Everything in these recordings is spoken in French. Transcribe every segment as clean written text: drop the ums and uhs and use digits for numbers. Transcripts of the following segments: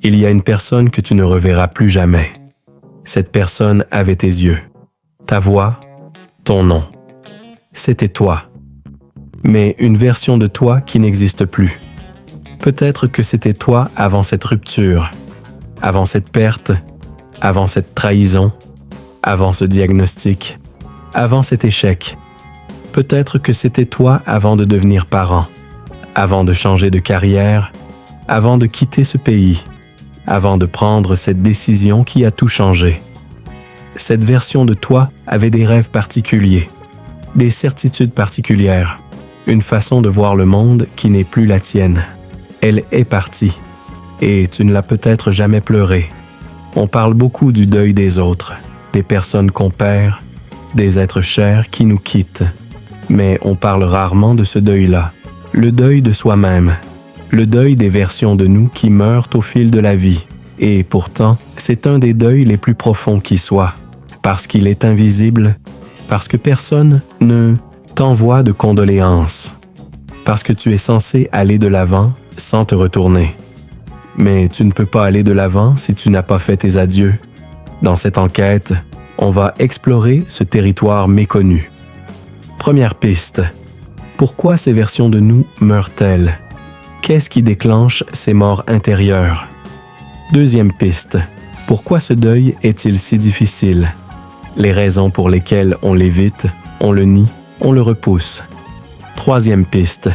Il y a une personne que tu ne reverras plus jamais. Cette personne avait tes yeux, ta voix, ton nom. C'était toi. Mais une version de toi qui n'existe plus. Peut-être que c'était toi avant cette rupture, avant cette perte, avant cette trahison, avant ce diagnostic, avant cet échec. Peut-être que c'était toi avant de devenir parent, avant de changer de carrière, avant de quitter ce pays, avant de prendre cette décision qui a tout changé. Cette version de toi avait des rêves particuliers, des certitudes particulières, une façon de voir le monde qui n'est plus la tienne. Elle est partie, et tu ne l'as peut-être jamais pleuré. On parle beaucoup du deuil des autres, des personnes qu'on perd, des êtres chers qui nous quittent. Mais on parle rarement de ce deuil-là, le deuil de soi-même, le deuil des versions de nous qui meurent au fil de la vie. Et pourtant, c'est un des deuils les plus profonds qui soit, parce qu'il est invisible, parce que personne ne t'envoie de condoléances, parce que tu es censé aller de l'avant sans te retourner. Mais tu ne peux pas aller de l'avant si tu n'as pas fait tes adieux. Dans cette enquête, on va explorer ce territoire méconnu. Première piste. Pourquoi ces versions de nous meurent-elles? Qu'est-ce qui déclenche ces morts intérieures? Deuxième piste. Pourquoi ce deuil est-il si difficile? Les raisons pour lesquelles on l'évite, on le nie, on le repousse. Troisième piste.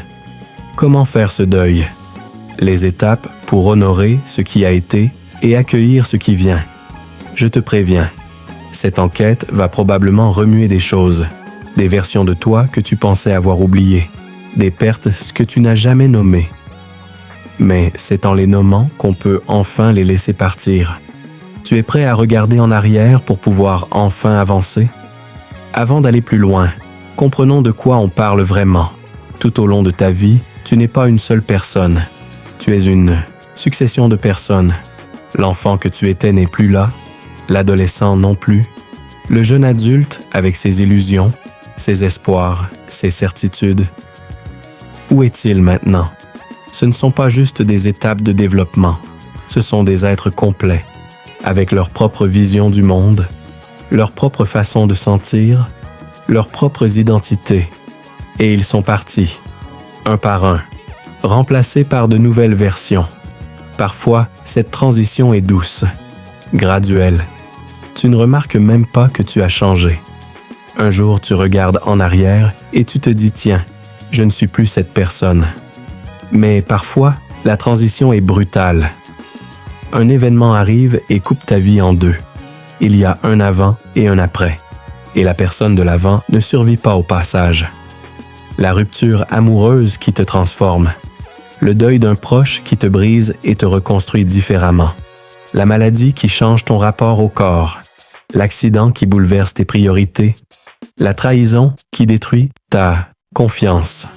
Comment faire ce deuil? Les étapes pour honorer ce qui a été et accueillir ce qui vient. Je te préviens, cette enquête va probablement remuer des choses, des versions de toi que tu pensais avoir oubliées, des pertes que tu n'as jamais nommées. Mais c'est en les nommant qu'on peut enfin les laisser partir. Tu es prêt à regarder en arrière pour pouvoir enfin avancer? Avant d'aller plus loin, comprenons de quoi on parle vraiment. Tout au long de ta vie, tu n'es pas une seule personne. Tu es une succession de personnes. L'enfant que tu étais n'est plus là, l'adolescent non plus, le jeune adulte avec ses illusions, ses espoirs, ses certitudes. Où est-il maintenant? Ce ne sont pas juste des étapes de développement, ce sont des êtres complets, avec leur propre vision du monde, leur propre façon de sentir, leurs propres identités. Et ils sont partis, un par un, remplacés par de nouvelles versions. Parfois, cette transition est douce, graduelle. Tu ne remarques même pas que tu as changé. Un jour, tu regardes en arrière et tu te dis « Tiens, je ne suis plus cette personne ». Mais parfois, la transition est brutale. Un événement arrive et coupe ta vie en deux. Il y a un avant et un après. Et la personne de l'avant ne survit pas au passage. La rupture amoureuse qui te transforme. Le deuil d'un proche qui te brise et te reconstruit différemment. La maladie qui change ton rapport au corps. L'accident qui bouleverse tes priorités. La trahison qui détruit ta confiance.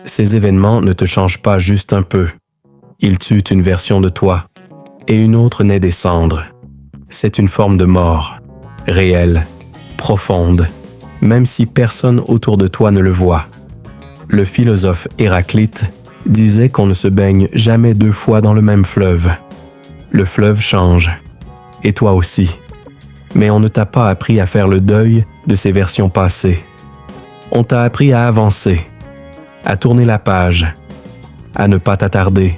Ces événements ne te changent pas juste un peu. Ils tuent une version de toi et une autre naît des cendres. C'est une forme de mort, réelle, profonde, même si personne autour de toi ne le voit. Le philosophe Héraclite disait qu'on ne se baigne jamais deux fois dans le même fleuve. Le fleuve change, et toi aussi. Mais on ne t'a pas appris à faire le deuil de ces versions passées. On t'a appris à avancer, à tourner la page, à ne pas t'attarder.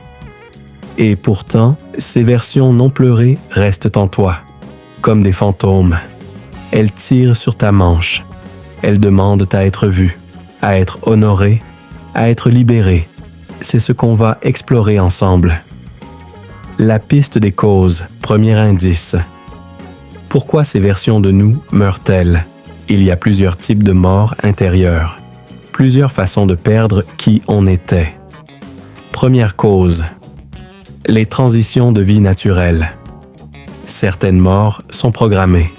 Et pourtant, ces versions non pleurées restent en toi, comme des fantômes. Elles tirent sur ta manche. Elles demandent à être vues, à être honorées, à être libérées. C'est ce qu'on va explorer ensemble. La piste des causes, premier indice. Pourquoi ces versions de nous meurent-elles? Il y a plusieurs types de morts intérieures, plusieurs façons de perdre qui on était. Première cause, les transitions de vie naturelle. Certaines morts sont programmées.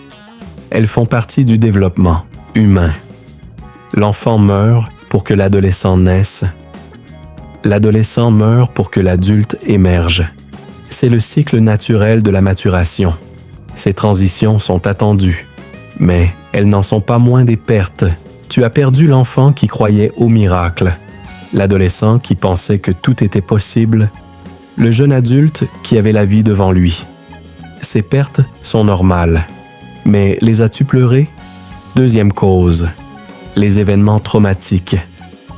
Elles font partie du développement humain. L'enfant meurt pour que l'adolescent naisse. L'adolescent meurt pour que l'adulte émerge. C'est le cycle naturel de la maturation. Ces transitions sont attendues, mais elles n'en sont pas moins des pertes. Tu as perdu l'enfant qui croyait au miracle, l'adolescent qui pensait que tout était possible, Le jeune adulte qui avait la vie devant lui. Ces pertes sont normales. Mais les as-tu pleurées? Deuxième cause. Les événements traumatiques.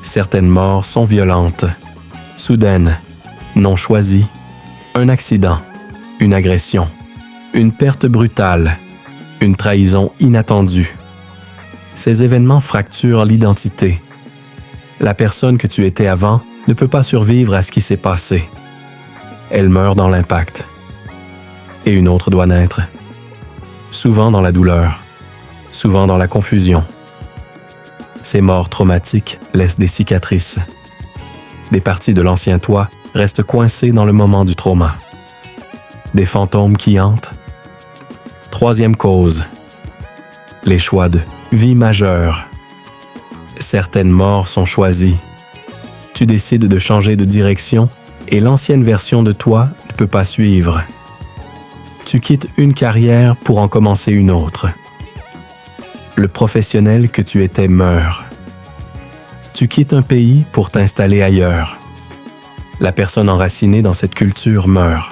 Certaines morts sont violentes, soudaines, non choisies. Un accident, une agression, une perte brutale, une trahison inattendue. Ces événements fracturent l'identité. La personne que tu étais avant ne peut pas survivre à ce qui s'est passé. Elle meurt dans l'impact. Et une autre doit naître. Souvent dans la douleur, souvent dans la confusion. Ces morts traumatiques laissent des cicatrices. Des parties de l'ancien toi restent coincées dans le moment du trauma. Des fantômes qui hantent. Troisième cause. Les choix de vie majeure. Certaines morts sont choisies. Tu décides de changer de direction et l'ancienne version de toi ne peut pas suivre. Tu quittes une carrière pour en commencer une autre. Le professionnel que tu étais meurt. Tu quittes un pays pour t'installer ailleurs. La personne enracinée dans cette culture meurt.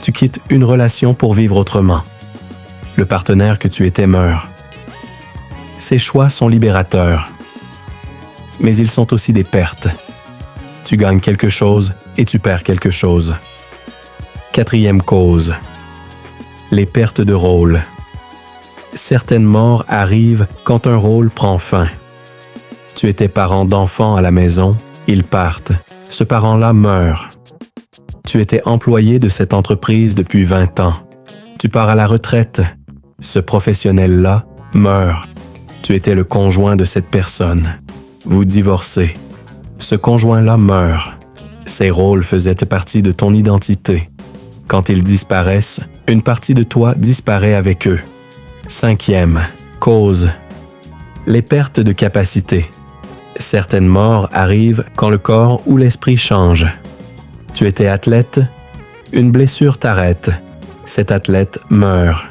Tu quittes une relation pour vivre autrement. Le partenaire que tu étais meurt. Ces choix sont libérateurs. Mais ils sont aussi des pertes. Tu gagnes quelque chose et tu perds quelque chose. Quatrième cause. Les pertes de rôle. Certaines morts arrivent quand un rôle prend fin. Tu étais parent d'enfants à la maison, ils partent. Ce parent-là meurt. Tu étais employé de cette entreprise depuis 20 ans. Tu pars à la retraite. Ce professionnel-là meurt. Tu étais le conjoint de cette personne. Vous divorcez. Ce conjoint-là meurt. Ces rôles faisaient partie de ton identité. Quand ils disparaissent, une partie de toi disparaît avec eux. Cinquième cause. Les pertes de capacité. Certaines morts arrivent quand le corps ou l'esprit change. Tu étais athlète, une blessure t'arrête. Cet athlète meurt.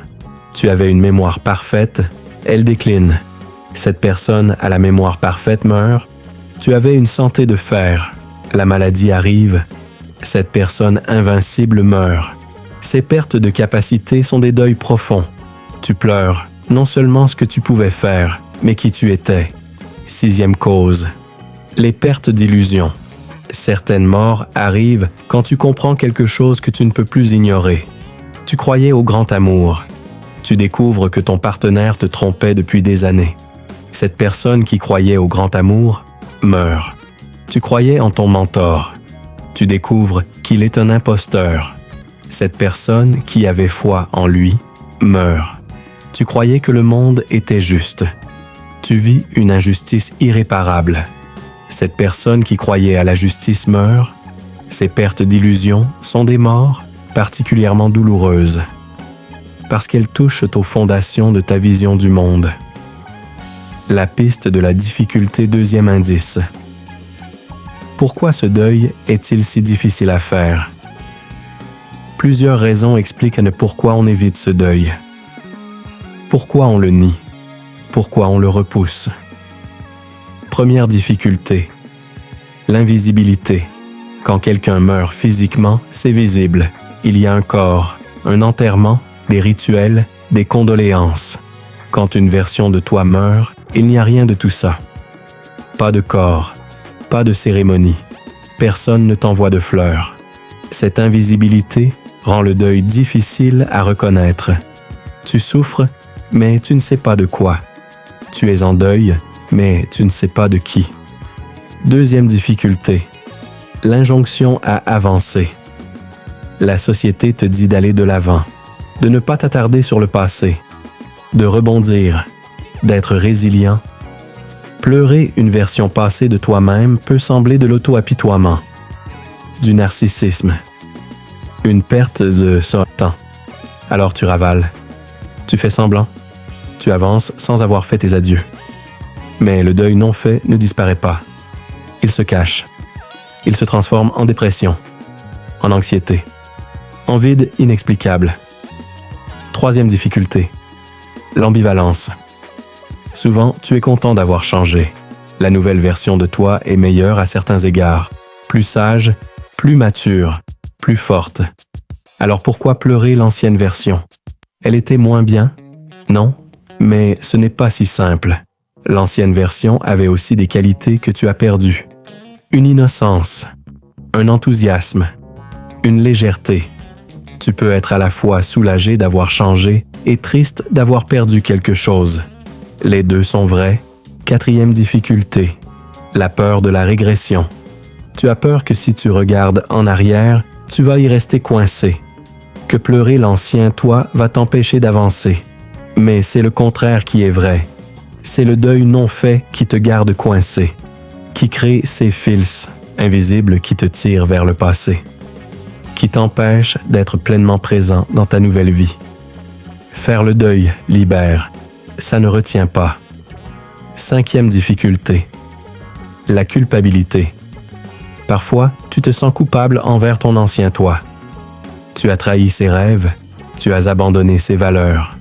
Tu avais une mémoire parfaite, elle décline. Cette personne à la mémoire parfaite meurt. Tu avais une santé de fer, la maladie arrive. Cette personne invincible meurt. Ces pertes de capacité sont des deuils profonds. Tu pleures, non seulement ce que tu pouvais faire, mais qui tu étais. Sixième cause. Les pertes d'illusion. Certaines morts arrivent quand tu comprends quelque chose que tu ne peux plus ignorer. Tu croyais au grand amour. Tu découvres que ton partenaire te trompait depuis des années. Cette personne qui croyait au grand amour meurt. Tu croyais en ton mentor. Tu découvres qu'il est un imposteur. Cette personne qui avait foi en lui meurt. Tu croyais que le monde était juste. Tu vis une injustice irréparable. Cette personne qui croyait à la justice meurt. Ces pertes d'illusion sont des morts particulièrement douloureuses parce qu'elles touchent aux fondations de ta vision du monde. La piste de la difficulté, deuxième indice. Pourquoi ce deuil est-il si difficile à faire? Plusieurs raisons expliquent pourquoi on évite ce deuil. Pourquoi on le nie? Pourquoi on le repousse? Première difficulté, l'invisibilité. Quand quelqu'un meurt physiquement, c'est visible. Il y a un corps, un enterrement, des rituels, des condoléances. Quand une version de toi meurt, il n'y a rien de tout ça. Pas de corps, pas de cérémonie. Personne ne t'envoie de fleurs. Cette invisibilité rend le deuil difficile à reconnaître. Tu souffres, mais tu ne sais pas de quoi. Tu es en deuil, mais tu ne sais pas de qui. Deuxième difficulté, l'injonction à avancer. La société te dit d'aller de l'avant, de ne pas t'attarder sur le passé, de rebondir, d'être résilient. Pleurer une version passée de toi-même peut sembler de l'auto-apitoiement, du narcissisme, une perte de son temps. Alors tu ravales, tu fais semblant, tu avances sans avoir fait tes adieux. Mais le deuil non fait ne disparaît pas. Il se cache. Il se transforme en dépression, en anxiété, en vide inexplicable. Troisième difficulté, l'ambivalence. Souvent, tu es content d'avoir changé. La nouvelle version de toi est meilleure à certains égards, plus sage, plus mature. plus forte. Alors pourquoi pleurer l'ancienne version? Elle était moins bien? Non, mais ce n'est pas si simple. L'ancienne version avait aussi des qualités que tu as perdues. Une innocence, un enthousiasme, une légèreté. Tu peux être à la fois soulagé d'avoir changé et triste d'avoir perdu quelque chose. Les deux sont vrais. Quatrième difficulté, la peur de la régression. Tu as peur que si tu regardes en arrière, tu vas y rester coincé, que pleurer l'ancien toi va t'empêcher d'avancer. Mais c'est le contraire qui est vrai. C'est le deuil non fait qui te garde coincé, qui crée ces fils invisibles qui te tirent vers le passé, qui t'empêchent d'être pleinement présent dans ta nouvelle vie. Faire le deuil libère, ça ne retient pas. Cinquième difficulté, la culpabilité. Parfois, tu te sens coupable envers ton ancien toi. Tu as trahi ses rêves, tu as abandonné ses valeurs.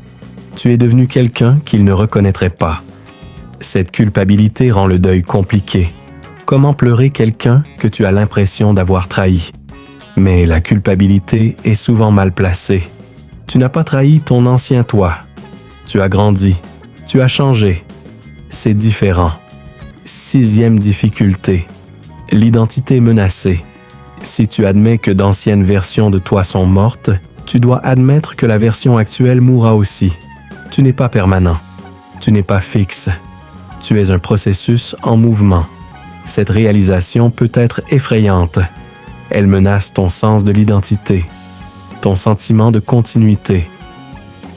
Tu es devenu quelqu'un qu'il ne reconnaîtrait pas. Cette culpabilité rend le deuil compliqué. Comment pleurer quelqu'un que tu as l'impression d'avoir trahi? Mais la culpabilité est souvent mal placée. Tu n'as pas trahi ton ancien toi. Tu as grandi, tu as changé. C'est différent. Sixième difficulté, l'identité menacée. Si tu admets que d'anciennes versions de toi sont mortes, tu dois admettre que la version actuelle mourra aussi. Tu n'es pas permanent. Tu n'es pas fixe. Tu es un processus en mouvement. Cette réalisation peut être effrayante. Elle menace ton sens de l'identité, ton sentiment de continuité.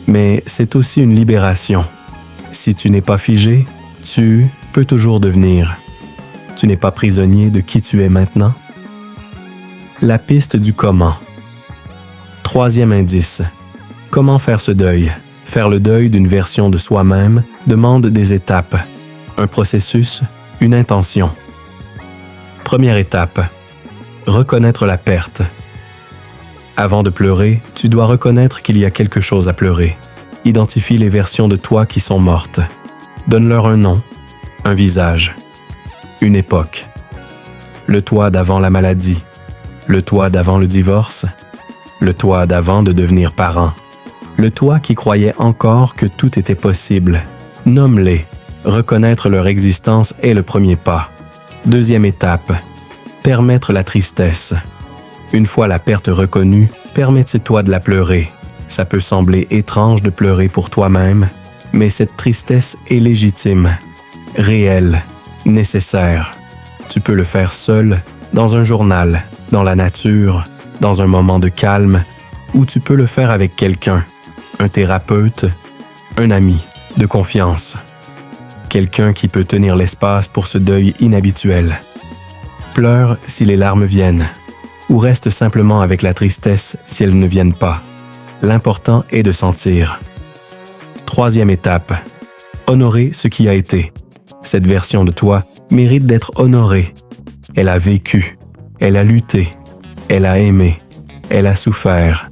Mais c'est aussi une libération. Si tu n'es pas figé, tu peux toujours devenir. Tu n'es pas prisonnier de qui tu es maintenant. La piste du comment. Troisième indice. Comment faire ce deuil? Faire le deuil d'une version de soi-même demande des étapes, un processus, une intention. Première étape. Reconnaître la perte. Avant de pleurer, tu dois reconnaître qu'il y a quelque chose à pleurer. Identifie les versions de toi qui sont mortes. Donne-leur un nom, un visage, une époque. Le toi d'avant la maladie, le toi d'avant le divorce, le toi d'avant de devenir parent, le toi qui croyait encore que tout était possible. Nomme-les. Reconnaître leur existence est le premier pas. Deuxième étape. Permettre la tristesse. Une fois la perte reconnue, permets-toi de la pleurer. Ça peut sembler étrange de pleurer pour toi-même, mais cette tristesse est légitime, réelle, nécessaire. Tu peux le faire seul, dans un journal, dans la nature, dans un moment de calme, ou tu peux le faire avec quelqu'un, un thérapeute, un ami de confiance. Quelqu'un qui peut tenir l'espace pour ce deuil inhabituel. Pleure si les larmes viennent, ou reste simplement avec la tristesse si elles ne viennent pas. L'important est de sentir. Troisième étape. Honorer ce qui a été. Cette version de toi mérite d'être honorée. Elle a vécu, elle a lutté, elle a aimé, elle a souffert.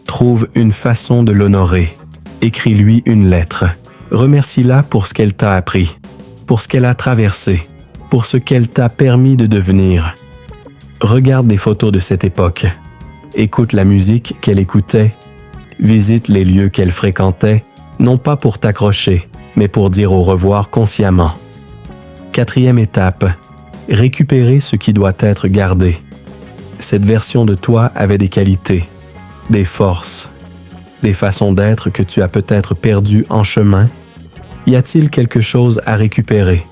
Trouve une façon de l'honorer. Écris-lui une lettre. Remercie-la pour ce qu'elle t'a appris, pour ce qu'elle a traversé, pour ce qu'elle t'a permis de devenir. Regarde des photos de cette époque. Écoute la musique qu'elle écoutait. Visite les lieux qu'elle fréquentait, non pas pour t'accrocher, mais pour dire au revoir consciemment. Quatrième étape. Récupérer ce qui doit être gardé. Cette version de toi avait des qualités, des forces, des façons d'être que tu as peut-être perdues en chemin. Y a-t-il quelque chose à récupérer?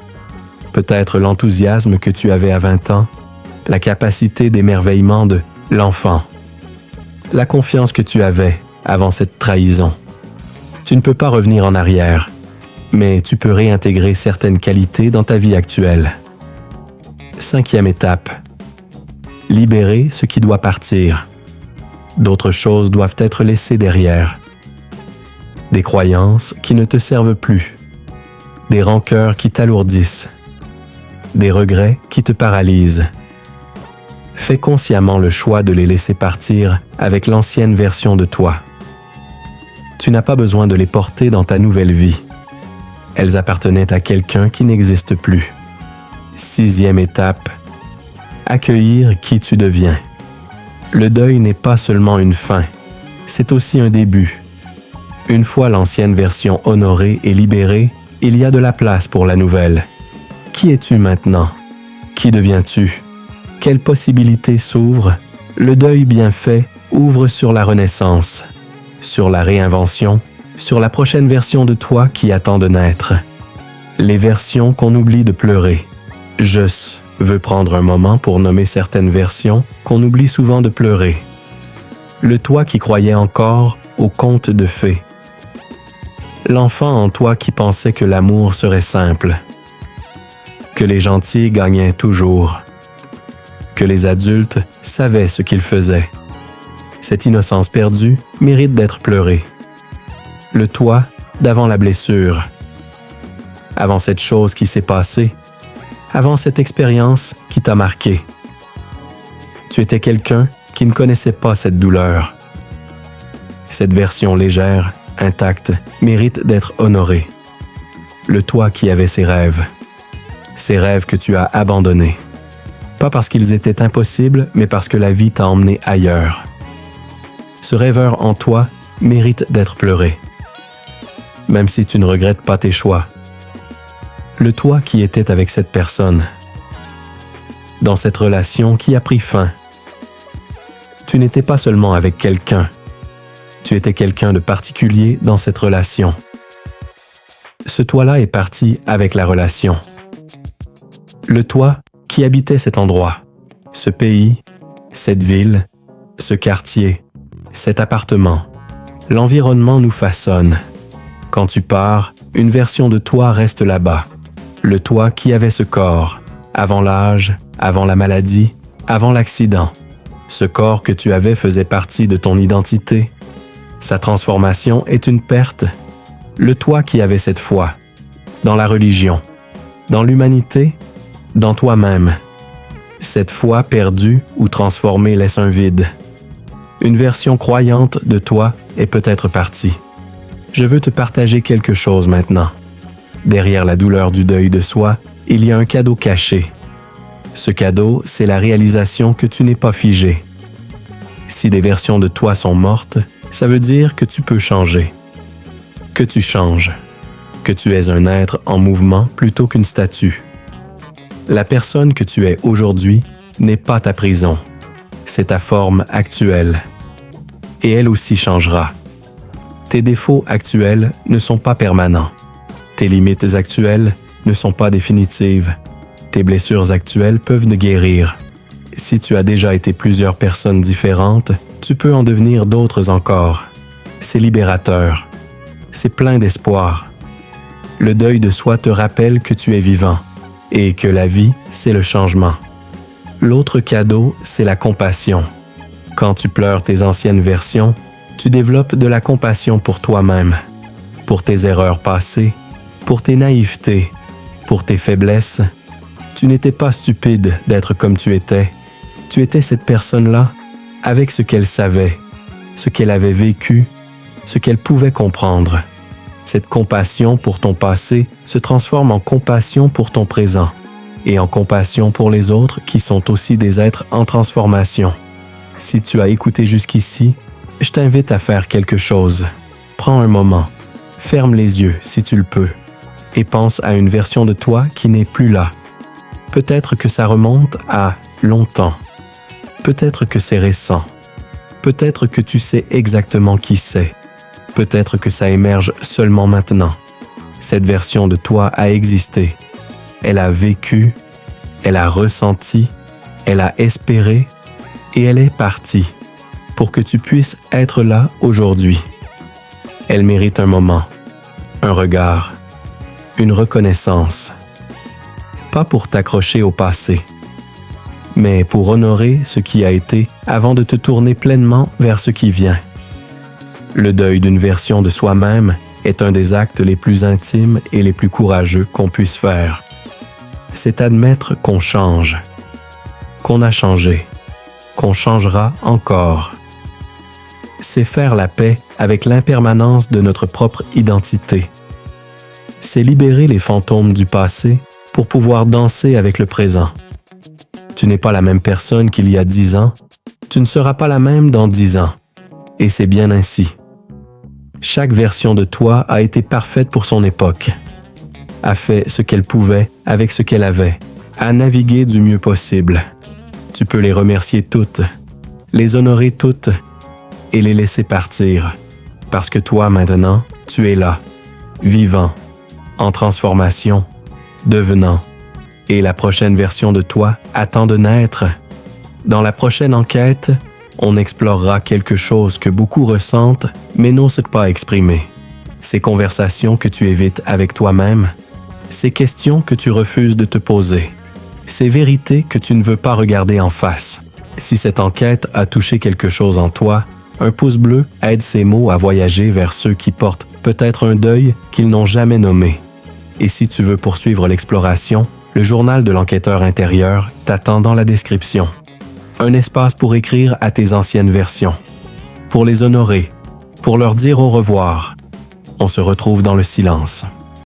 Peut-être l'enthousiasme que tu avais à 20 ans, la capacité d'émerveillement de l'enfant, la confiance que tu avais avant cette trahison. Tu ne peux pas revenir en arrière, mais tu peux réintégrer certaines qualités dans ta vie actuelle. Cinquième étape. Libérer ce qui doit partir. D'autres choses doivent être laissées derrière. Des croyances qui ne te servent plus. Des rancœurs qui t'alourdissent. Des regrets qui te paralysent. Fais consciemment le choix de les laisser partir avec l'ancienne version de toi. Tu n'as pas besoin de les porter dans ta nouvelle vie. Elles appartenaient à quelqu'un qui n'existe plus. Sixième étape. Accueillir qui tu deviens. Le deuil n'est pas seulement une fin, c'est aussi un début. Une fois l'ancienne version honorée et libérée, il y a de la place pour la nouvelle. Qui es-tu maintenant? Qui deviens-tu? Quelles possibilités s'ouvrent? Le deuil bien fait ouvre sur la renaissance, sur la réinvention, sur la prochaine version de toi qui attend de naître. Les versions qu'on oublie de pleurer. Je veux prendre un moment pour nommer certaines versions qu'on oublie souvent de pleurer. Le toi qui croyait encore aux contes de fées. L'enfant en toi qui pensait que l'amour serait simple, que les gentils gagnaient toujours, que les adultes savaient ce qu'ils faisaient. Cette innocence perdue mérite d'être pleurée. Le toi d'avant la blessure, avant cette chose qui s'est passée, avant cette expérience qui t'a marqué. Tu étais quelqu'un qui ne connaissait pas cette douleur. Cette version légère, intacte, mérite d'être honorée. Le toi qui avait ses rêves que tu as abandonnés. Pas parce qu'ils étaient impossibles, mais parce que la vie t'a emmené ailleurs. Ce rêveur en toi mérite d'être pleuré. Même si tu ne regrettes pas tes choix. Le toi qui était avec cette personne. Dans cette relation qui a pris fin. Tu n'étais pas seulement avec quelqu'un. Tu étais quelqu'un de particulier dans cette relation. Ce toi-là est parti avec la relation. Le toi qui habitait cet endroit, ce pays, cette ville, ce quartier, cet appartement. L'environnement nous façonne. Quand tu pars, une version de toi reste là-bas. Le toi qui avait ce corps, avant l'âge, avant la maladie, avant l'accident. Ce corps que tu avais faisait partie de ton identité. Sa transformation est une perte. Le toi qui avait cette foi, dans la religion, dans l'humanité, dans toi-même. Cette foi perdue ou transformée laisse un vide. Une version croyante de toi est peut-être partie. Je veux te partager quelque chose maintenant. Derrière la douleur du deuil de soi, il y a un cadeau caché. Ce cadeau, c'est la réalisation que tu n'es pas figé. Si des versions de toi sont mortes, ça veut dire que tu peux changer. Que tu changes. Que tu es un être en mouvement plutôt qu'une statue. La personne que tu es aujourd'hui n'est pas ta prison. C'est ta forme actuelle. Et elle aussi changera. Tes défauts actuels ne sont pas permanents. Tes limites actuelles ne sont pas définitives. Tes blessures actuelles peuvent te guérir. Si tu as déjà été plusieurs personnes différentes, tu peux en devenir d'autres encore. C'est libérateur. C'est plein d'espoir. Le deuil de soi te rappelle que tu es vivant et que la vie, c'est le changement. L'autre cadeau, c'est la compassion. Quand tu pleures tes anciennes versions, tu développes de la compassion pour toi-même, pour tes erreurs passées, pour tes naïvetés, pour tes faiblesses. Tu n'étais pas stupide d'être comme tu étais. Tu étais cette personne-là avec ce qu'elle savait, ce qu'elle avait vécu, ce qu'elle pouvait comprendre. Cette compassion pour ton passé se transforme en compassion pour ton présent et en compassion pour les autres qui sont aussi des êtres en transformation. Si tu as écouté jusqu'ici, je t'invite à faire quelque chose. Prends un moment, ferme les yeux si tu le peux et pense à une version de toi qui n'est plus là. Peut-être que ça remonte à longtemps. Peut-être que c'est récent. Peut-être que tu sais exactement qui c'est. Peut-être que ça émerge seulement maintenant. Cette version de toi a existé. Elle a vécu, elle a ressenti, elle a espéré et elle est partie pour que tu puisses être là aujourd'hui. Elle mérite un moment, un regard, une reconnaissance. Pas pour t'accrocher au passé, mais pour honorer ce qui a été avant de te tourner pleinement vers ce qui vient. Le deuil d'une version de soi-même est un des actes les plus intimes et les plus courageux qu'on puisse faire. C'est admettre qu'on change, qu'on a changé, qu'on changera encore. C'est faire la paix avec l'impermanence de notre propre identité. C'est libérer les fantômes du passé pour pouvoir danser avec le présent. Tu n'es pas la même personne qu'il y a 10 ans, Tu ne seras pas la même dans 10 ans. Et c'est bien ainsi. Chaque version de toi a été parfaite pour son époque, a fait ce qu'elle pouvait avec ce qu'elle avait, a navigué du mieux possible. Tu peux les remercier toutes, les honorer toutes et les laisser partir, parce que toi maintenant, tu es là, vivant, en transformation, devenant, et la prochaine version de toi attend de naître. Dans la prochaine enquête, on explorera quelque chose que beaucoup ressentent mais n'osent pas exprimer. Ces conversations que tu évites avec toi-même, ces questions que tu refuses de te poser, ces vérités que tu ne veux pas regarder en face. Si cette enquête a touché quelque chose en toi, un pouce bleu aide ces mots à voyager vers ceux qui portent peut-être un deuil qu'ils n'ont jamais nommé. Et si tu veux poursuivre l'exploration, le journal de l'enquêteur intérieur t'attend dans la description. Un espace pour écrire à tes anciennes versions, pour les honorer, pour leur dire au revoir. On se retrouve dans le silence.